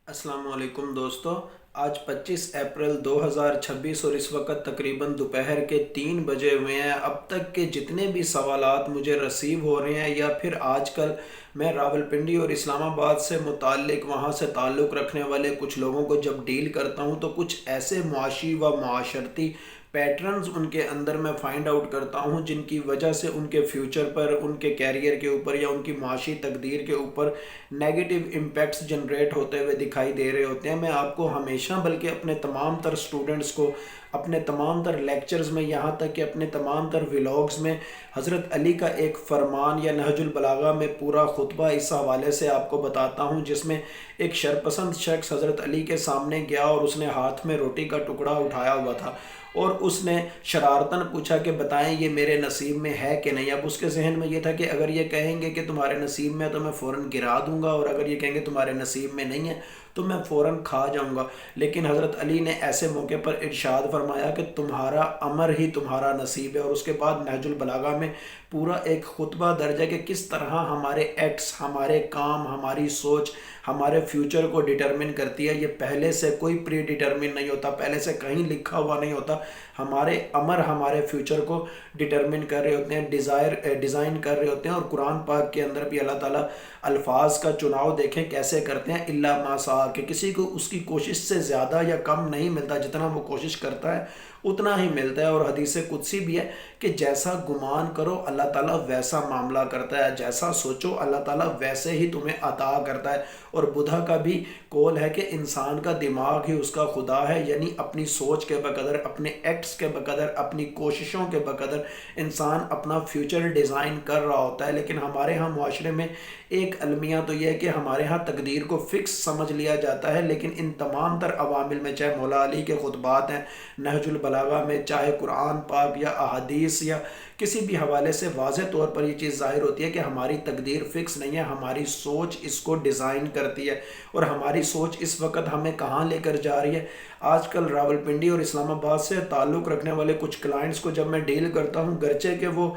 السلام علیکم دوستو، آج 25 اپریل 2026 اور اس وقت تقریباً دوپہر کے 3 بجے ہوئے ہیں۔ اب تک کے جتنے بھی سوالات مجھے رسیو ہو رہے ہیں یا پھر آج کل میں راولپنڈی اور اسلام آباد سے متعلق وہاں سے تعلق رکھنے والے کچھ لوگوں کو جب ڈیل کرتا ہوں تو کچھ ایسے معاشی و معاشرتی پیٹرنز ان کے اندر میں فائنڈ آؤٹ کرتا ہوں جن کی وجہ سے ان کے فیوچر پر، ان کے کیریئر کے اوپر یا ان کی معاشی تقدیر کے اوپر نیگیٹو امپیکٹس جنریٹ ہوتے ہوئے دکھائی دے رہے ہوتے ہیں۔ میں آپ کو ہمیشہ بلکہ اپنے تمام تر سٹوڈنٹس کو اپنے تمام تر لیکچرز میں، یہاں تک کہ اپنے تمام تر ولاگز میں حضرت علی کا ایک فرمان یا نہج البلاغہ میں پورا خطبہ اس حوالے سے آپ کو بتاتا ہوں، جس میں ایک شرپسند شخص حضرت علی کے سامنے گیا اور اس نے ہاتھ میں روٹی کا ٹکڑا اٹھایا ہوا تھا اور اس نے شرارتاً پوچھا کہ بتائیں یہ میرے نصیب میں ہے کہ نہیں۔ اب اس کے ذہن میں یہ تھا کہ اگر یہ کہیں گے کہ تمہارے نصیب میں ہے تو میں فوراً گرا دوں گا، اور اگر یہ کہیں گے تمہارے نصیب میں نہیں ہے تو میں فوراً کھا جاؤں گا۔ لیکن حضرت علی نے ایسے موقع پر ارشاد فرمایا کہ تمہارا امر ہی تمہارا نصیب ہے، اور اس کے بعد نہج البلاغہ میں پورا ایک خطبہ درج ہے کہ کس طرح ہمارے ایکٹس، ہمارے کام، ہماری سوچ ہمارے فیوچر کو ڈٹرمن کرتی ہے۔ یہ پہلے سے کوئی پری ڈٹرمن نہیں ہوتا، پہلے سے کہیں لکھا ہوا نہیں ہوتا۔ ہمارے امر ہمارے فیوچر کو ڈٹرمن کر رہے ہوتے ہیں، ڈیزائن کر رہے ہوتے ہیں۔ اور قرآن پاک کے اندر بھی اللہ تعالیٰ الفاظ کا چناؤ دیکھیں کیسے کرتے ہیں، الا ما سعی، کہ کسی کو اس کی کوشش سے زیادہ یا کم نہیں ملتا، جتنا وہ کوشش کرتا ہے اتنا ہی ملتا ہے۔ اور حدیث قدسی بھی ہے کہ جیسا گمان کرو اللہ تعالیٰ ویسا معاملہ کرتا ہے، جیسا سوچو اللہ تعالیٰ ویسے ہی تمہیں عطا کرتا ہے۔ اور بدھا کا بھی قول ہے کہ انسان کا دماغ ہی اس کا خدا ہے، یعنی اپنی سوچ کے بقدر، اپنے ایکٹس کے بقدر، اپنی کوششوں کے بقدر انسان اپنا فیوچر ڈیزائن کر رہا ہوتا ہے۔ لیکن ہمارے ہاں معاشرے میں ایک المیہ تو یہ ہے کہ ہمارے ہاں تقدیر کو فکس سمجھ لیا جاتا ہے، لیکن ان تمام تر عوامل میں، چاہے مولا علی کے خطبات ہیں نہج البلاغہ میں، چاہے قرآن پاک یا احادیث یا کسی بھی حوالے سے، واضح طور پر یہ چیز ظاہر ہوتی ہے کہ ہماری تقدیر فکس نہیں ہے، ہماری سوچ اس کو ڈیزائن کرتی ہے۔ اور ہماری سوچ اس وقت ہمیں کہاں لے کر جا رہی ہے؟ آج کل راولپنڈی اور اسلام آباد سے تعلق رکھنے والے کچھ کلائنٹس کو جب میں ڈیل کرتا ہوں، گرچہ کہ وہ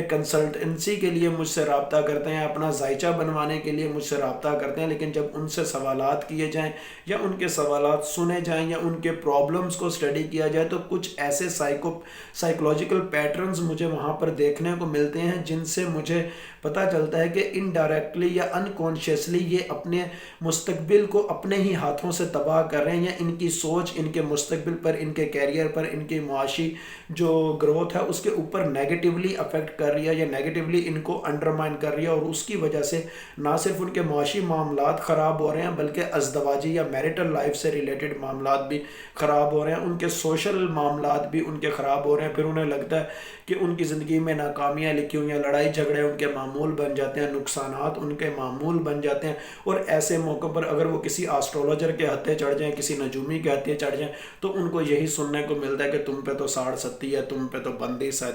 کنسلٹنسی کے لیے مجھ سے رابطہ کرتے ہیں، اپنا ذائچہ بنوانے کے لیے مجھ سے رابطہ کرتے ہیں، لیکن جب ان سے سوالات کیے جائیں یا ان کے سوالات سنے جائیں یا ان کے پرابلمز کو اسٹڈی کیا جائے تو کچھ ایسے سائیکولوجیکل پیٹرنز مجھے وہاں پر دیکھنے کو ملتے ہیں جن سے مجھے پتہ چلتا ہے کہ انڈائریکٹلی یا انکانشیسلی یہ اپنے مستقبل کو اپنے ہی ہاتھوں سے تباہ کر رہے ہیں، یا ان کی سوچ ان کے مستقبل پر، ان کے کیریئر پر، ان کی معاشی جو گروتھ ہے اس کے اوپر نیگیٹیولی افیکٹ کر رہی ہے یا نیگیٹیولی ان کو انڈرمائن کر رہی ہے۔ اور اس کی وجہ سے نہ صرف ان کے معاشی معاملات خراب ہو رہے ہیں بلکہ ازدواجی یا میریٹل لائف سے ریلیٹڈ معاملات بھی خراب ہو رہے ہیں، ان کے سوشل معاملات بھی ان کے خراب ہو رہے ہیں۔ پھر انہیں لگتا ہے کہ ان کی زندگی میں ناکامیاں لکھی ہوئی ہیں، لڑائی جھگڑے ان کے معمول بن جاتے ہیں، نقصانات ان کے معمول بن جاتے ہیں۔ اور ایسے موقع پر اگر وہ کسی آسٹرولوجر کے ہتھے چڑھ جائیں، کسی نجومی کے ہتھے چڑھ جائیں، تو ان کو یہی سننے کو ملتا ہے کہ تم پہ تو ساڑھ ستی ہے، تم پہ تو بندش ہے،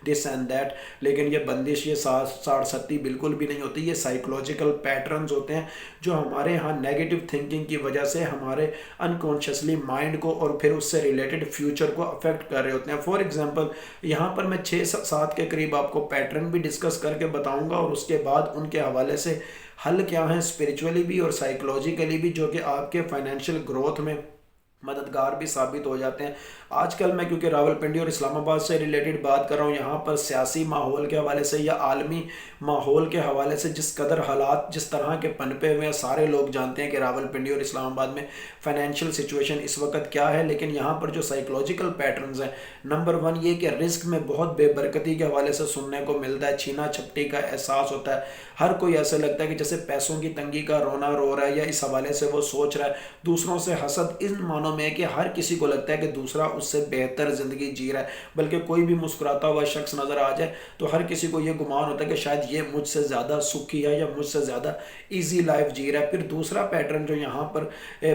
دس اینڈ دیٹ۔ لیکن یہ بندش، یہ ساڑھ ستی بالکل بھی نہیں ہوتی، یہ سائیکولوجیکل پیٹرنز ہوتے ہیں جو ہمارے ہاں نیگیٹو تھنکنگ کی وجہ سے ہمارے انکانشیسلی مائنڈ کو اور پھر اس سے ریلیٹڈ فیوچر کو افیکٹ کر رہے ہوتے ہیں۔ فار ایگزامپل یہاں پر میں 6-7 کے قریب آپ کو پیٹرن بھی ڈسکس کر کے بتاؤں گا، اور اس کے بعد ان کے حوالے سے حل کیا ہیں اسپریچولی بھی اور سائیکولوجیکلی بھی، جو کہ آپ کے فائنینشیل گروتھ میں مددگار بھی ثابت ہو جاتے ہیں۔ آج کل میں کیونکہ راولپنڈی اور اسلام آباد سے ریلیٹڈ بات کر رہا ہوں، یہاں پر سیاسی ماحول کے حوالے سے یا عالمی ماحول کے حوالے سے جس قدر حالات جس طرح کے پنپے ہوئے ہیں، سارے لوگ جانتے ہیں کہ راولپنڈی اور اسلام آباد میں فائنینشیل سچویشن اس وقت کیا ہے۔ لیکن یہاں پر جو سائیکولوجیکل پیٹرنز ہیں، نمبر 1 یہ کہ رزق میں بہت بے برکتی کے حوالے سے سننے کو ملتا ہے، چھینا چھپٹی کا احساس ہوتا ہے، ہر کوئی ایسا لگتا ہے کہ جیسے پیسوں کی تنگی کا رونا رو رہا ہے، یا اس حوالے سے وہ سوچ رہا ہے۔ دوسروں سے حسد ان معنوں میں ہے کہ ہر کسی کو لگتا ہے کہ دوسرا اس سے بہتر زندگی جی رہا ہے، بلکہ کوئی بھی مسکراتا ہوا شخص نظر آ جائے تو ہر کسی کو یہ گمان ہوتا ہے کہ شاید یہ مجھ سے زیادہ سکھی ہے یا مجھ سے زیادہ ایزی لائف جی رہا ہے۔ پھر دوسرا پیٹرن جو یہاں پر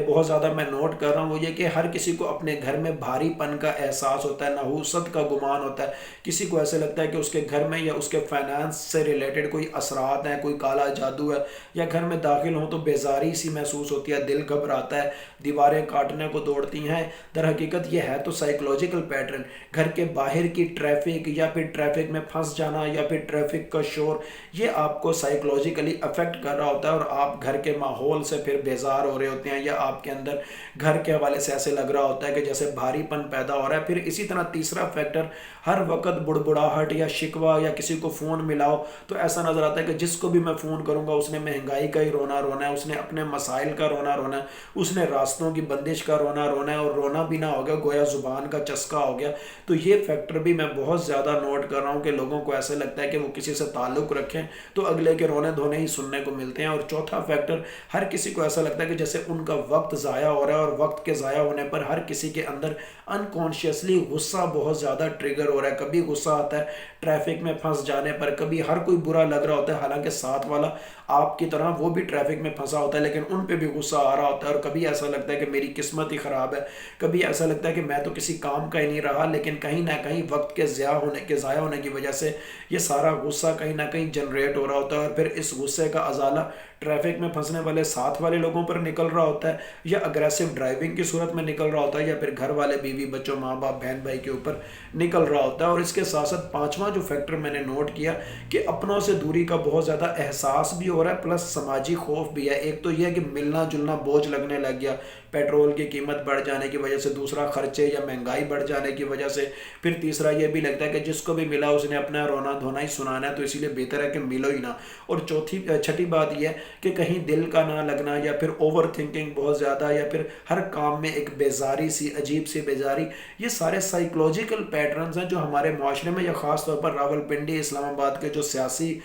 بہت زیادہ میں نوٹ کر رہا ہوں وہ یہ کہ ہر کسی کو اپنے گھر میں بھاری پن کا احساس ہوتا ہے، نحوست کا گمان ہوتا ہے۔ کسی کو ایسے لگتا ہے کہ اس کے گھر میں یا اس کے فائنانس سے ریلیٹڈ کوئی اثرات ہیں، کوئی کالا جادو ہے، یا گھر میں داخل ہوں تو بیزاری سی محسوس ہوتی ہے، دل گھبراتا ہے، دیواریں کاٹنے کو دوڑتی ہیں، در حقیقت یہ ہے تو سائیکلوجیکل پیٹرن، گھر کے باہر کی ٹریفک یا پھر ٹریفک میں پھنس جانا یا پھر ٹریفک کا شور، یہ آپ کو سائیکلوجیکلی افیکٹ کر رہا ہوتا ہے اور آپ گھر کے ماحول سے پھر بیزار ہو رہے ہوتے ہیں، یا آپ کے اندر گھر کے حوالے سے ایسے لگ رہا ہوتا ہے کہ جیسے بھاری پن پیدا ہو رہا ہے۔ پھر اسی طرح تیسرا فیکٹر، ہر وقت بڑبڑاہٹ یا شکوہ، یا کسی کو فون ملاؤ تو ایسا نظر آتا ہے کہ جس کو بھی میں فون کروں گا اس نے مہنگائی کا ہی رونا رونا ہے، اس نے اپنے مسائل کا رونا رونا ہے، اس نے راستوں کی بندش کا رونا رونا ہے، اور رونا بھی نہ ہو گیا گویا زبان کا چسکا ہو گیا۔ تو یہ فیکٹر بھی میں بہت زیادہ نوٹ کر رہا ہوں کہ لوگوں کو ایسا لگتا ہے کہ وہ کسی سے تعلق رکھیں تو اگلے کے رونے دھونے ہی سننے کو ملتے ہیں۔ اور چوتھا فیکٹر، ہر کسی کو ایسا لگتا ہے کہ جیسے ان کا وقت ضائع ہو رہا ہے، اور وقت کے ضائع ہونے پر ہر کسی کے اندر انکانشیسلی غصہ بہت زیادہ ٹریگر ہو رہا ہے۔ کبھی غصہ آتا ہے ٹریفک میں پھنس جانے پر، کبھی ہر کوئی برا لگ رہا ہوتا ہے حالانکہ ساتھ والا آپ کی طرح وہ بھی ٹریفک میں پھنسا ہوتا ہے لیکن ان پہ بھی غصہ آ رہا ہوتا ہے، اور کبھی ایسا لگتا ہے کہ میری قسمت ہی خراب ہے، کبھی ایسا لگتا ہے کہ میں تو کسی کام کا ہی نہیں رہا، لیکن کہیں نہ کہیں وقت کے ضائع ہونے کی وجہ سے یہ سارا غصہ کہیں نہ کہیں جنریٹ ہو رہا ہوتا ہے، اور پھر اس غصے کا ازالہ ٹریفک میں پھنسنے والے ساتھ والے لوگوں پر نکل رہا ہوتا ہے، یا اگریسو ڈرائیونگ کی صورت میں نکل رہا ہوتا ہے، یا پھر گھر والے بیوی بچوں ماں باپ بہن بھائی کے اوپر نکل رہا ہوتا ہے۔ اور اس کے ساتھ ساتھ پانچواں جو فیکٹر میں نے نوٹ کیا کہ اپنوں سے دوری کا بہت زیادہ احساس بھی ہو رہا ہے، پلس سماجی خوف بھی ہے۔ ایک تو یہ ہے کہ ملنا جلنا بوجھ لگنے لگ گیا پیٹرول کی قیمت بڑھ جانے کی وجہ سے، دوسرا خرچے یا مہنگائی بڑھ جانے کی وجہ سے، پھر تیسرا یہ بھی لگتا ہے کہ جس کو بھی ملا اس نے اپنا رونا دھونا ہی سنانا ہے، تو اسی لیے بہتر ہے کہ ملو ہی نہ۔ اور چھٹی بات یہ ہے کہ کہیں دل کا نہ لگنا، یا پھر اوور تھنکنگ بہت زیادہ، یا پھر ہر کام میں ایک بیزاری سی، عجیب سی بیزاری، یہ سارے سائیکلوجیکل پیٹرنز ہیں جو ہمارے معاشرے میں، یا خاص طور پر راولپنڈی اسلام آباد کے جو سیاسی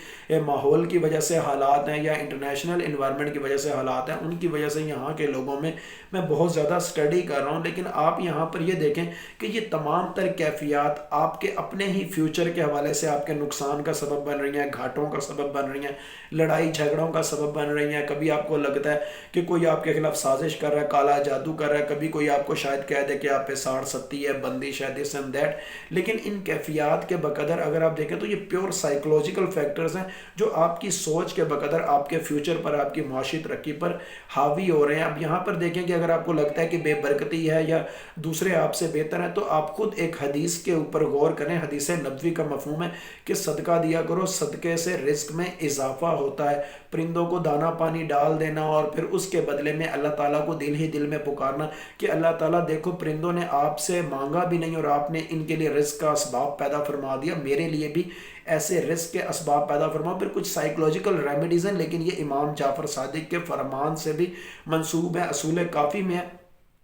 ماحول کی وجہ سے حالات ہیں، یا انٹرنیشنل انوائرمنٹ کی وجہ سے حالات ہیں، ان کی وجہ سے یہاں کے لوگوں میں بہت زیادہ سٹڈی کر رہا ہوں۔ لیکن آپ یہاں پر یہ دیکھیں کہ یہ تمام تر کیفیات آپ کے اپنے ہی فیوچر کے حوالے سے آپ کے نقصان کا سبب بن رہی ہیں، گھاٹوں کا سبب بن رہی ہیں، لڑائی جھگڑوں کا سبب بن رہی ہیں۔ کبھی آپ کو لگتا ہے کہ کوئی آپ کے خلاف سازش کر رہا ہے، کالا جادو کر رہا ہے، کبھی کوئی آپ کو شاید کہہ دے کہ آپ پہ ساڑ ستی ہے، بندش ہے، دس اینڈ دیٹ۔ لیکن ان کیفیات کے بقدر اگر آپ دیکھیں تو یہ پیور سائیکلوجیکل فیکٹرز ہیں جو آپ کی سوچ کے بقدر آپ کے فیوچر پر، آپ کی معاشی ترقی پر حاوی ہو رہے ہیں۔ اب یہاں پر دیکھیں کہ اگر آپ کو لگتا ہے کہ بے برکتی ہے یا دوسرے آپ سے بہتر ہیں، تو آپ خود ایک حدیث کے اوپر غور کریں۔ حدیث نبوی کا مفہوم ہے کہ صدقہ دیا کرو، صدقے سے رزق میں اضافہ ہوتا ہے، پرندوں کو دانا پانی ڈال دینا، اور پھر اس کے بدلے میں اللہ تعالیٰ کو دل ہی دل میں پکارنا کہ اللہ تعالیٰ دیکھو پرندوں نے آپ سے مانگا بھی نہیں اور آپ نے ان کے لیے رزق کا اسباب پیدا فرما دیا، میرے لیے بھی ایسے رزق کے اسباب پیدا فرماؤ۔ پھر کچھ سائیکلوجیکل ریمیڈیز ہیں، لیکن یہ امام جعفر صادق کے فرمان سے بھی منسوب ہے۔ اصول کافی میں ہے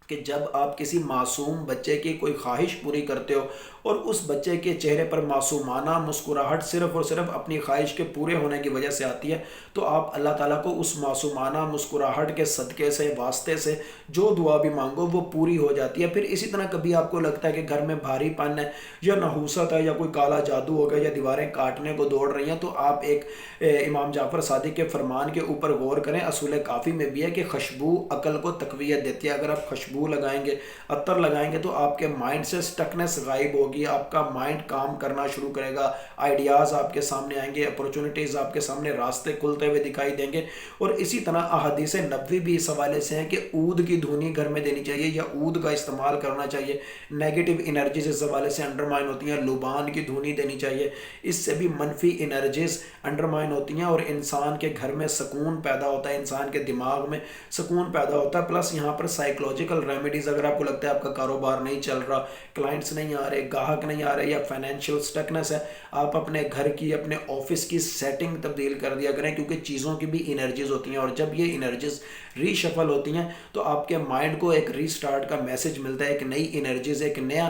کہ جب آپ کسی معصوم بچے کی کوئی خواہش پوری کرتے ہو اور اس بچے کے چہرے پر معصومانہ مسکراہٹ صرف اور صرف اپنی خواہش کے پورے ہونے کی وجہ سے آتی ہے، تو آپ اللہ تعالیٰ کو اس معصومانہ مسکراہٹ کے صدقے سے، واسطے سے جو دعا بھی مانگو وہ پوری ہو جاتی ہے۔ پھر اسی طرح کبھی آپ کو لگتا ہے کہ گھر میں بھاری پن ہے، یا نحوست ہے، یا کوئی کالا جادو ہو گیا، یا دیواریں کاٹنے کو دوڑ رہی ہیں، تو آپ ایک امام جعفر صادق کے فرمان کے اوپر غور کریں۔ اصول کافی میں بھی ہے کہ خوشبو عقل کو تقویت دیتی ہے۔ اگر آپ خوشبو لگائیں گے، عطر لگائیں گے، تو آپ کے مائنڈ سے سٹکنس غائب ہوگی، آپ کا مائنڈ کام کرنا شروع کرے گا، آئیڈیاز آپ کے سامنے آئیں گے، اپورچونٹیز آپ کے سامنے راستے کھلتے ہوئے دکھائی دیں گے۔ اور اسی طرح احادیث نبوی بھی اس حوالے سے ہیں کہ عود کی دھونی گھر میں دینی چاہیے، یا عود کا استعمال کرنا چاہیے۔ نیگیٹو انرجیز اس حوالے سے انڈرمائن ہوتی ہیں، لبان کی دھونی دینی چاہیے، اس سے بھی منفی انرجیز انڈرمائن ہوتی ہیں اور انسان کے گھر میں سکون پیدا ہوتا ہے، انسان کے دماغ میں سکون پیدا ہوتا ہے۔ پلس یہاں پر سائیکلوجیکل ریمیڈیز، اگر آپ کو لگتا ہے آپ کا کاروبار نہیں چل رہا، کلائنٹس نہیں آ رہے، گاہک نہیں آ رہے، یا فائنینشیل سٹکنس ہے، آپ اپنے گھر کی، اپنے آفس کی سیٹنگ تبدیل کر دیا کریں، کیونکہ چیزوں کی بھی انرجیز ہوتی ہیں، اور جب یہ انرجیز ری شفل ہوتی ہیں تو آپ کے مائنڈ کو ایک ری سٹارٹ کا میسج ملتا ہے، ایک نئی انرجیز، ایک نیا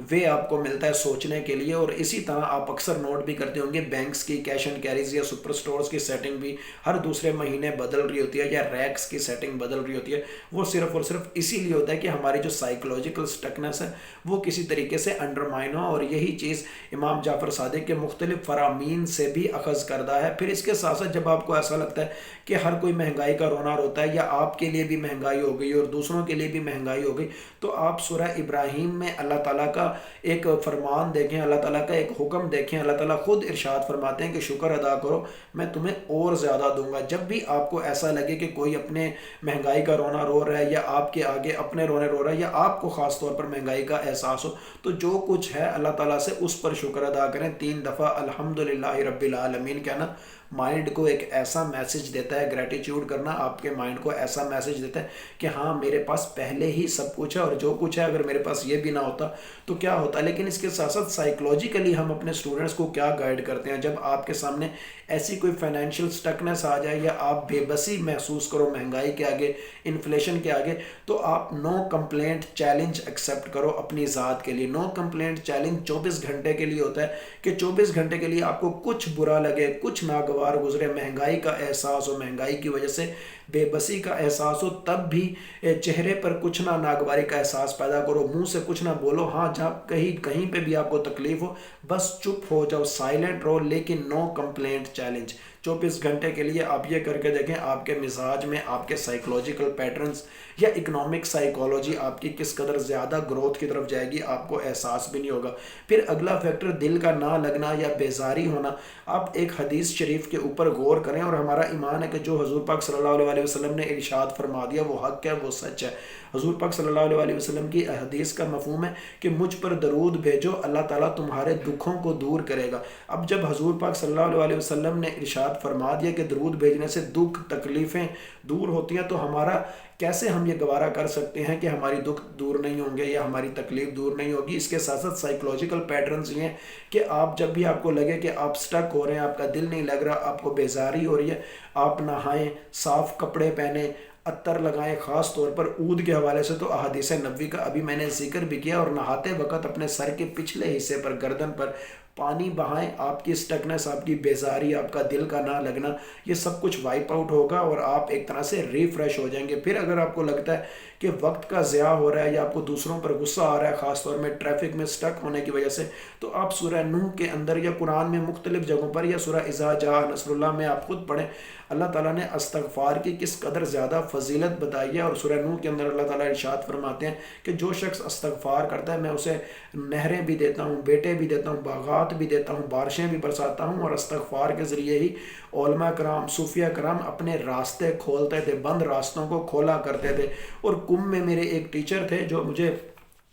وے آپ کو ملتا ہے سوچنے کے لیے۔ اور اسی طرح آپ اکثر نوٹ بھی کرتے ہوں گے بینکس کی کیش اینڈ کیریز یا سپر سٹورز کی سیٹنگ بھی ہر دوسرے مہینے بدل رہی ہوتی ہے، یا ریکس کی سیٹنگ بدل رہی ہوتی ہے۔ وہ صرف اور صرف اسی لیے ہوتا ہے کہ ہماری جو سائیکلوجیکل سٹکنس ہے وہ کسی طریقے سے انڈرمائن ہو، اور یہی چیز امام جعفر صادق کے مختلف فرامین سے بھی اخذ کردہ ہے۔ پھر اس کے ساتھ ساتھ جب آپ کو ایسا لگتا ہے کہ ہر کوئی مہنگائی کا رونا روتا ہے، یا آپ کے لیے بھی مہنگائی ہو گئی اور دوسروں کے لیے بھی مہنگائی ہو گئی، تو آپ سورہ ابراہیم میں اللہ تعالیٰ کا ایک فرمان دیکھیں، اللہ تعالیٰ کا ایک حکم دیکھیں۔ اللہ تعالیٰ خود ارشاد فرماتے ہیں کہ شکر ادا کرو میں تمہیں اور زیادہ دوں گا۔ جب بھی آپ کو ایسا لگے کہ کوئی اپنے مہنگائی کا رونا رو رہا ہے، یا آپ کے آگے اپنے اپنے رونے رو رہا ہے یا آپ کو خاص طور پر مہنگائی کا احساس ہو، تو جو کچھ ہے اللہ تعالیٰ سے اس پر شکر ادا کریں۔ 3 دفعہ الحمدللہ رب العالمین کہنا مائنڈ کو ایک ایسا میسج دیتا ہے، گریٹیٹیوڈ کرنا آپ کے مائنڈ کو ایسا میسج دیتا ہے کہ ہاں میرے پاس پہلے ہی سب کچھ ہے، اور جو کچھ ہے اگر میرے پاس یہ بھی نہ ہوتا تو کیا ہوتا۔ لیکن اس کے ساتھ ساتھ سائیکلوجیکلی ہم اپنے اسٹوڈنٹس کو کیا گائیڈ کرتے ہیں، جب آپ کے سامنے ایسی کوئی فائنینشیل سٹکنس آ جائے یا آپ بے بسی محسوس کرو مہنگائی کے آگے، انفلیشن کے آگے، تو آپ نو کمپلینٹ چیلنج ایکسیپٹ کرو اپنی ذات کے لیے۔ نو کمپلینٹ چیلنج 24 گھنٹے کے لیے ہوتا ہے کہ 24 گھنٹے کے لیے آپ کو کچھ برا لگے، کچھ ناگوار گزرے، مہنگائی کا احساس ہو، مہنگائی کی وجہ سے بے بسی کا احساس ہو، تب بھی چہرے پر کچھ نہ ناگواری کا احساس پیدا کرو، منہ سے کچھ نہ بولو، ہاں جب کہیں پہ بھی آپ کو تکلیف ہو بس چپ ہو جاؤ، سائلنٹ رہو، لیکن نو کمپلینٹ چیلنج۔ 24 گھنٹے کے لیے آپ یہ کر کے دیکھیں آپ کے مزاج میں آپ کے سائیکلوجیکل پیٹرنز یا اکنامک سائیکالوجی آپ کی کس قدر زیادہ گروتھ کی طرف جائے گی، آپ کو احساس بھی نہیں ہوگا۔ پھر اگلا فیکٹر دل کا نہ لگنا یا بیزاری ہونا۔ آپ ایک حدیث شریف کے اوپر غور کریں، اور ہمارا ایمان ہے کہ جو حضور پاک صلی اللہ علیہ وسلم نے ارشاد فرما دیا وہ حق ہے، وہ سچ ہے۔ حضور پاک صلی اللہ علیہ وسلم کی حدیث کا مفہوم ہے کہ مجھ پر درود بھیجو، اللہ تعالیٰ تمہارے دکھوں کو دور کرے گا۔ اب جب حضور پاک صلی اللہ علیہ وسلم نے ارشاد فرما دیا کہ درود بھیجنے سے دکھ تکلیفیں دور ہوتی ہیں، تو ہمارا کیسے ہم یہ گوارا کر سکتے ہیں کہ ہماری دکھ دور نہیں ہوں گے یا ہماری تکلیف دور نہیں ہوگی۔ اس کے ساتھ ساتھ سائیکلوجیکل پیٹرنز یہ ہیں کہ آپ جب بھی آپ کو لگے کہ آپ سٹک ہو رہے ہیں، آپ کا دل نہیں لگ رہا، آپ کو بیزاری ہو رہی ہے، آپ نہائیں، صاف کپڑے پہنیں، عطر لگائیں، خاص طور پر عود کے حوالے سے تو احادیث نبوی کا ابھی میں نے ذکر بھی کیا، اور نہاتے وقت اپنے سر کے پچھلے حصے پر، گردن پر پانی بہائیں۔ آپ کی سٹکنس، آپ کی بیزاری، آپ کا دل کا نہ لگنا، یہ سب کچھ وائپ آؤٹ ہوگا اور آپ ایک طرح سے ریفریش ہو جائیں گے۔ پھر اگر آپ کو لگتا ہے کہ وقت کا ضیاع ہو رہا ہے یا آپ کو دوسروں پر غصہ آ رہا ہے، خاص طور میں ٹریفک میں سٹک ہونے کی وجہ سے، تو آپ سورہ نوح کے اندر یا قرآن میں مختلف جگہوں پر یا سورہ اذا جاء نصر اللہ میں آپ خود پڑھیں، اللہ تعالیٰ نے استغفار کی کس قدر زیادہ فضیلت بتائی ہے۔ اور سورہ نوح کے اندر اللہ تعالیٰ ارشاد فرماتے ہیں کہ جو شخص استغفار کرتا ہے میں اسے نہریں بھی دیتا ہوں، بیٹے بھی دیتا ہوں، باغات بھی دیتا ہوں، بارشیں بھی برساتا ہوں۔ اور استغفار کے ذریعے ہی علماء کرام، صوفیہ کرام اپنے راستے کھولتے تھے، بند راستوں کو کھولا کرتے تھے۔ اور کم میں میرے ایک ٹیچر تھے جو مجھے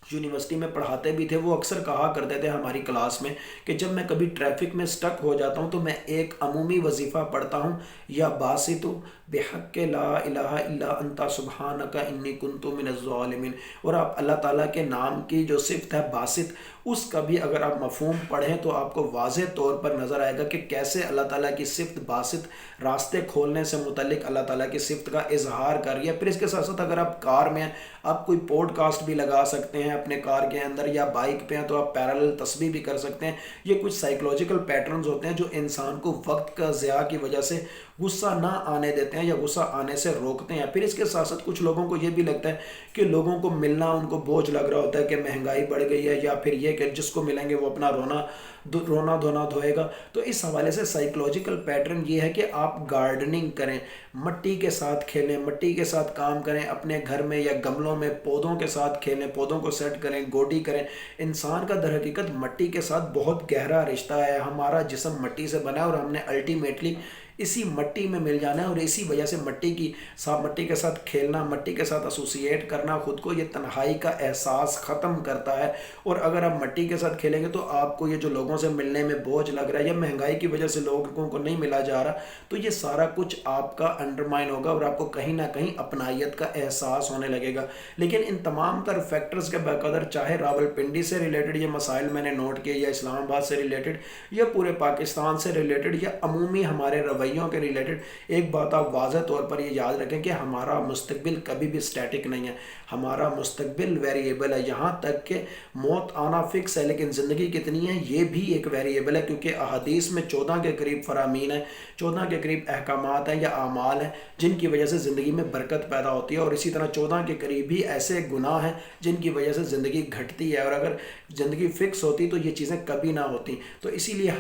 یونیورسٹی میں پڑھاتے بھی تھے، وہ اکثر کہا کرتے تھے ہماری کلاس میں کہ جب میں کبھی ٹریفک میں سٹک ہو جاتا ہوں تو میں ایک عمومی وظیفہ پڑھتا ہوں، یا باسط بحق لا الہ الا انت سبحانک انی کنت من الظالمین۔ اور آپ اللہ تعالیٰ کے نام کی جو صفت ہے باسط، اس کا بھی اگر آپ مفہوم پڑھیں تو آپ کو واضح طور پر نظر آئے گا کہ کیسے اللہ تعالیٰ کی صفت باسط راستے کھولنے سے متعلق اللہ تعالیٰ کی صفت کا اظہار کر رہی ہے۔ پھر اس کے ساتھ ساتھ اگر آپ کار میں ہیں، آپ کوئی پوڈ کاسٹ بھی لگا سکتے ہیں اپنے کار کے اندر، یا بائک پہ ہیں تو آپ پیرالل تسبیح بھی کر سکتے ہیں۔ یہ کچھ سائیکلوجیکل پیٹرنز ہوتے ہیں جو انسان کو وقت کا ضیاع کی وجہ سے غصہ نہ آنے دیتے ہیں یا غصہ آنے سے روکتے ہیں۔ پھر اس کے ساتھ ساتھ کچھ لوگوں کو یہ بھی لگتا ہے کہ لوگوں کو ملنا ان کو بوجھ لگ رہا ہوتا ہے کہ مہنگائی بڑھ گئی ہے، یا پھر یہ کہ جس کو ملیں گے وہ اپنا رونا دھونا دھوئے گا۔ تو اس حوالے سے سائیکلوجیکل پیٹرن یہ ہے کہ آپ گارڈننگ کریں، مٹی کے ساتھ کھیلیں، مٹی کے ساتھ کام کریں، اپنے گھر میں یا گملوں میں پودوں کے ساتھ کھیلیں، پودوں کو سیٹ کریں، گوڈی کریں۔ انسان کا در حقیقت مٹی کے ساتھ بہت گہرا رشتہ ہے، ہمارا جسم مٹی سے بنا ہے اور ہم نے الٹیمیٹلی اسی مٹی میں مل جانا ہے، اور اسی وجہ سے مٹی کے ساتھ کھیلنا، مٹی کے ساتھ ایسوسیٹ کرنا خود کو، یہ تنہائی کا احساس ختم کرتا ہے۔ اور اگر آپ مٹی کے ساتھ کھیلیں گے تو آپ کو یہ جو لوگوں سے ملنے میں بوجھ لگ رہا ہے یا مہنگائی کی وجہ سے لوگوں کو نہیں ملا جا رہا، تو یہ سارا کچھ آپ کا انڈرمائن ہوگا اور آپ کو کہیں نہ کہیں اپنائیت کا احساس ہونے لگے گا۔ لیکن ان تمام تر فیکٹرز کے بقدر، چاہے راولپنڈی سے ریلیٹڈ یہ مسائل میں نے نوٹ کیے، یا اسلام آباد سے ریلیٹڈ، یا پورے پاکستان سے ریلیٹڈ، یا عمومی ہمارے رویوں کے ریلیٹڈ، ایک بات آپ واضح طور پر یہ یاد رکھیں کہ ہمارا مستقبل کبھی بھی سٹیٹک نہیں ہے، ہمارا مستقبل ویریبل ہے۔ یہاں تک کہ موت آنا فکس ہے، لیکن زندگی کتنی ہے یہ بھی ایک ویریبل ہے، کیونکہ احادیث میں 14 کے قریب فرامین ہیں، 14 کے قریب احکامات ہیں یا اعمال ہیں جن کی وجہ سے زندگی میں برکت پیدا ہوتی ہے، اور اسی طرح 14 کے قریب بھی ایسے گناہ ہیں جن کی وجہ سے زندگی گھٹتی ہے، اور اگر زندگی فکس ہوتی تو یہ چیزیں کبھی نہ ہوتی۔ تو اسی لیے